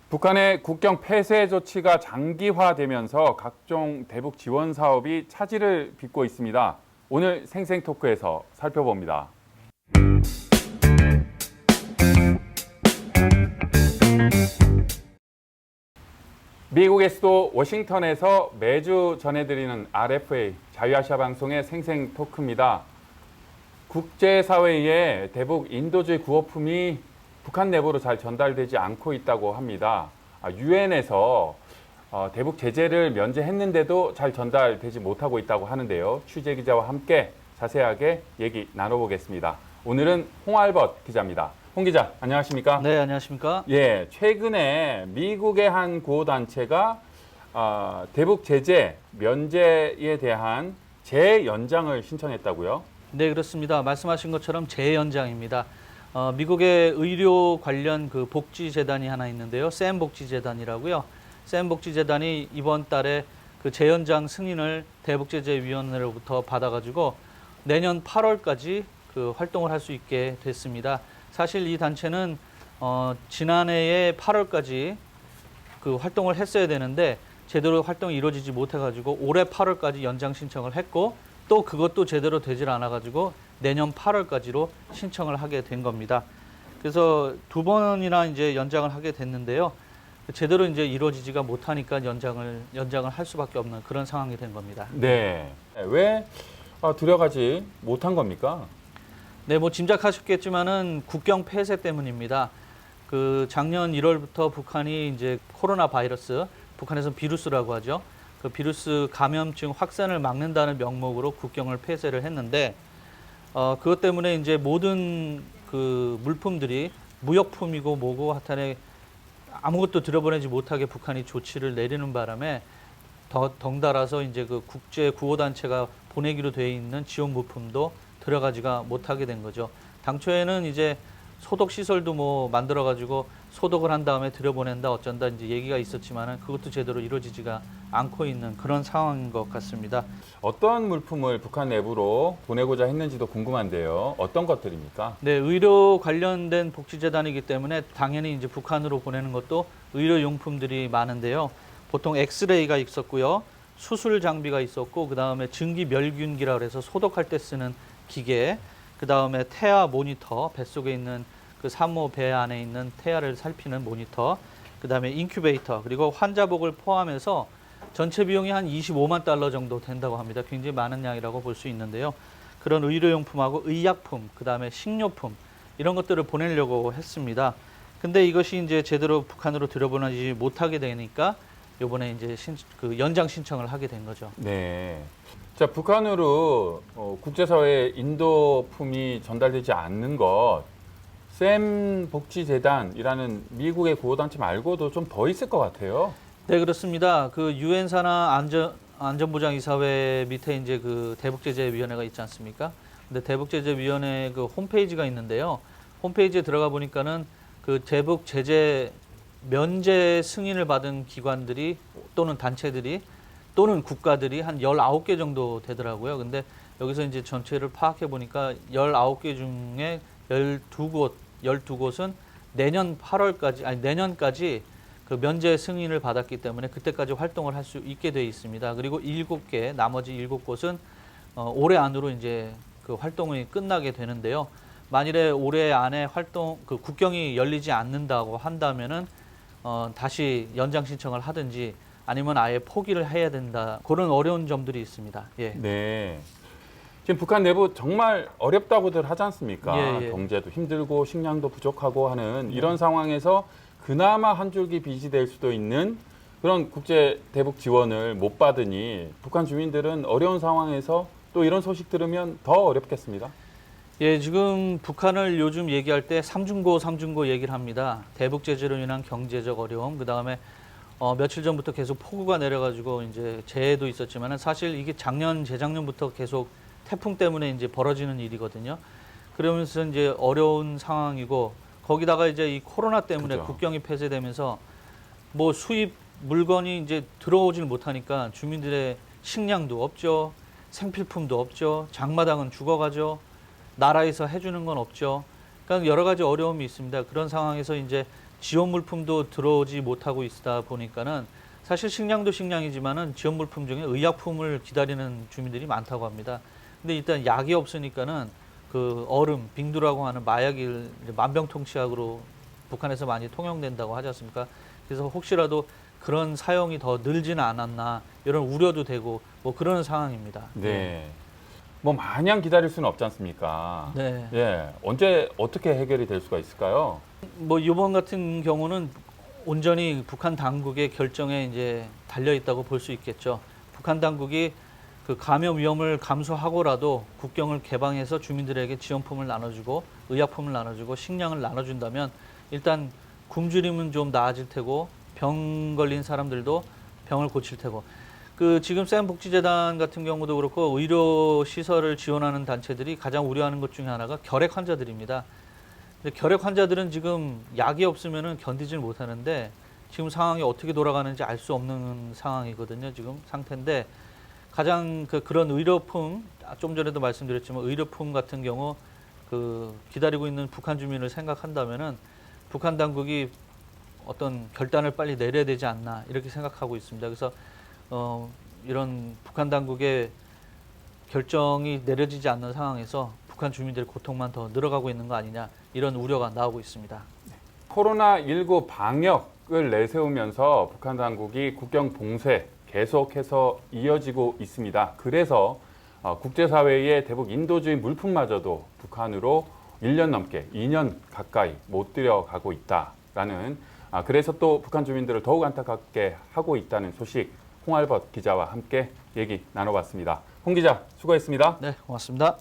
북한의 국경 폐쇄 조치가 장기화되면서 각종 대북 지원 사업이 차질을 빚고 있습니다. 오늘 생생토크에서 살펴봅니다. 미국의 수도 워싱턴에서 매주 전해드리는 RFA 자유아시아 방송의 생생토크입니다. 국제사회에 대북 인도주의 구호품이 북한 내부로 잘 전달되지 않고 있다고 합니다. 유엔에서 대북 제재를 면제했는데도 잘 전달되지 못하고 있다고 하는데요. 취재 기자와 함께 자세하게 얘기 나눠보겠습니다. 오늘은 홍알벗 기자입니다. 홍 기자, 안녕하십니까? 네, 안녕하십니까? 예, 최근에 미국의 한 구호단체가 대북 제재 면제에 대한 재연장을 신청했다고요? 네, 그렇습니다. 말씀하신 것처럼 재연장입니다. 미국의 의료 관련 그 복지재단이 하나 있는데요. 샘 복지재단이라고요. 샘 복지재단이 이번 달에 그 재연장 승인을 대북제재위원회로부터 받아가지고 내년 8월까지 그 활동을 할 수 있게 됐습니다. 사실 이 단체는 지난해에 8월까지 그 활동을 했어야 되는데 제대로 활동이 이루어지지 못해가지고 올해 8월까지 연장 신청을 했고 또 그것도 제대로 되질 않아가지고 내년 8월까지로 신청을 하게 된 겁니다. 그래서 두 번이나 이제 연장을 하게 됐는데요. 제대로 이제 이루어지지가 못하니까 연장을 할 수밖에 없는 그런 상황이 된 겁니다. 네. 왜 들어가지 못한 겁니까? 네, 뭐 짐작하셨겠지만은 국경 폐쇄 때문입니다. 그 작년 1월부터 북한이 이제 코로나 바이러스, 북한에서 비루스라고 하죠. 그 비루스 감염증 확산을 막는다는 명목으로 국경을 폐쇄를 했는데 그것 때문에 이제 모든 그 물품들이 무역품이고 뭐고 하여튼에 아무것도 들여보내지 못하게 북한이 조치를 내리는 바람에 덩달아서 이제 그 국제 구호단체가 보내기로 되어 있는 지원 물품도 들어가지가 못하게 된 거죠. 당초에는 이제 소독 시설도 뭐 만들어 가지고 소독을 한 다음에 들여보낸다 어쩐다 이제 얘기가 있었지만은 그것도 제대로 이루어지지가 않고 있는 그런 상황인 것 같습니다. 어떤 물품을 북한 내부로 보내고자 했는지도 궁금한데요. 어떤 것들입니까? 네, 의료 관련된 복지재단이기 때문에 당연히 이제 북한으로 보내는 것도 의료용품들이 많은데요. 보통 엑스레이가 있었고요. 수술 장비가 있었고 그다음에 증기 멸균기라 그래서 소독할 때 쓰는 기계, 그다음에 태아 모니터, 뱃속에 있는 그 산모 배 안에 있는 태아를 살피는 모니터, 그다음에 인큐베이터, 그리고 환자복을 포함해서 전체 비용이 한 25만 달러 정도 된다고 합니다. 굉장히 많은 양이라고 볼 수 있는데요. 그런 의료용품하고 의약품, 그다음에 식료품 이런 것들을 보내려고 했습니다. 근데 이것이 이제 제대로 북한으로 들여보내지 못하게 되니까 이번에 이제 그 연장 신청을 하게 된 거죠. 네. 자, 북한으로 국제사회에 인도품이 전달되지 않는 것, 샘 복지재단이라는 미국의 구호단체 말고도 좀 더 있을 것 같아요. 네, 그렇습니다. 그 유엔 산하 안전보장이사회 밑에 이제 그 대북제재위원회가 있지 않습니까? 근데 대북제재위원회 그 홈페이지가 있는데요. 홈페이지에 들어가 보니까는 그 대북제재 면제 승인을 받은 기관들이 또는 단체들이 또는 국가들이 한 19개 정도 되더라고요. 근데 여기서 이제 전체를 파악해 보니까 19개 중에 12곳은 내년 8월까지, 아니 내년까지 그 면제 승인을 받았기 때문에 그때까지 활동을 할 수 있게 돼 있습니다. 그리고 7개, 나머지 7곳은 올해 안으로 이제 그 활동이 끝나게 되는데요. 만일에 올해 안에 그 국경이 열리지 않는다고 한다면은 다시 연장 신청을 하든지 아니면 아예 포기를 해야 된다. 그런 어려운 점들이 있습니다. 예. 네. 지금 북한 내부 정말 어렵다고들 하지 않습니까? 예, 예. 경제도 힘들고 식량도 부족하고 하는 이런 상황에서 그나마 한 줄기 빛이 될 수도 있는 그런 국제 대북 지원을 못 받으니 북한 주민들은 어려운 상황에서 또 이런 소식 들으면 더 어렵겠습니다. 예, 지금 북한을 요즘 얘기할 때 삼중고 얘기를 합니다. 대북 제재로 인한 경제적 어려움, 그다음에 며칠 전부터 계속 폭우가 내려가지고 이제 재해도 있었지만은 사실 이게 재작년부터 계속 태풍 때문에 이제 벌어지는 일이거든요. 그러면서 이제 어려운 상황이고 거기다가 이제 이 코로나 때문에 그죠. 국경이 폐쇄되면서 뭐 수입 물건이 이제 들어오질 못하니까 주민들의 식량도 없죠. 생필품도 없죠. 장마당은 죽어가죠. 나라에서 해주는 건 없죠. 그러니까 여러 가지 어려움이 있습니다. 그런 상황에서 이제 지원 물품도 들어오지 못하고 있다 보니까는 사실 식량도 식량이지만은 지원 물품 중에 의약품을 기다리는 주민들이 많다고 합니다. 근데 일단 약이 없으니까는 그 얼음, 빙두라고 하는 마약이 만병통치약으로 북한에서 많이 통용된다고 하지 않습니까? 그래서 혹시라도 그런 사용이 더 늘지는 않았나 이런 우려도 되고 뭐 그런 상황입니다. 네. 뭐 마냥 기다릴 수는 없지 않습니까? 네. 예. 언제 어떻게 해결이 될 수가 있을까요? 뭐 이번 같은 경우는 온전히 북한 당국의 결정에 이제 달려 있다고 볼 수 있겠죠. 북한 당국이 그 감염 위험을 감수하고라도 국경을 개방해서 주민들에게 지원품을 나눠주고 의약품을 나눠주고 식량을 나눠준다면 일단 굶주림은 좀 나아질 테고 병 걸린 사람들도 병을 고칠 테고 그 지금 샘복지재단 같은 경우도 그렇고 의료 시설을 지원하는 단체들이 가장 우려하는 것 중에 하나가 결핵 환자들입니다. 근데 결핵 환자들은 지금 약이 없으면은 견디질 못하는데 지금 상황이 어떻게 돌아가는지 알 수 없는 상황이거든요. 지금 상태인데 가장 그런 의료품 좀 전에도 말씀드렸지만 의료품 같은 경우 그 기다리고 있는 북한 주민을 생각한다면은 북한 당국이 어떤 결단을 빨리 내려야 되지 않나 이렇게 생각하고 있습니다. 그래서 이런 북한 당국의 결정이 내려지지 않는 상황에서 북한 주민들의 고통만 더 늘어가고 있는 거 아니냐 이런 우려가 나오고 있습니다. 코로나19 방역을 내세우면서 북한 당국이 국경 봉쇄 계속해서 이어지고 있습니다. 그래서 국제사회의 대북 인도주의 물품마저도 북한으로 1년 넘게 2년 가까이 못 들여가고 있다라는 그래서 또 북한 주민들을 더욱 안타깝게 하고 있다는 소식 홍알벗 기자와 함께 얘기 나눠봤습니다. 홍 기자 수고했습니다. 네, 고맙습니다.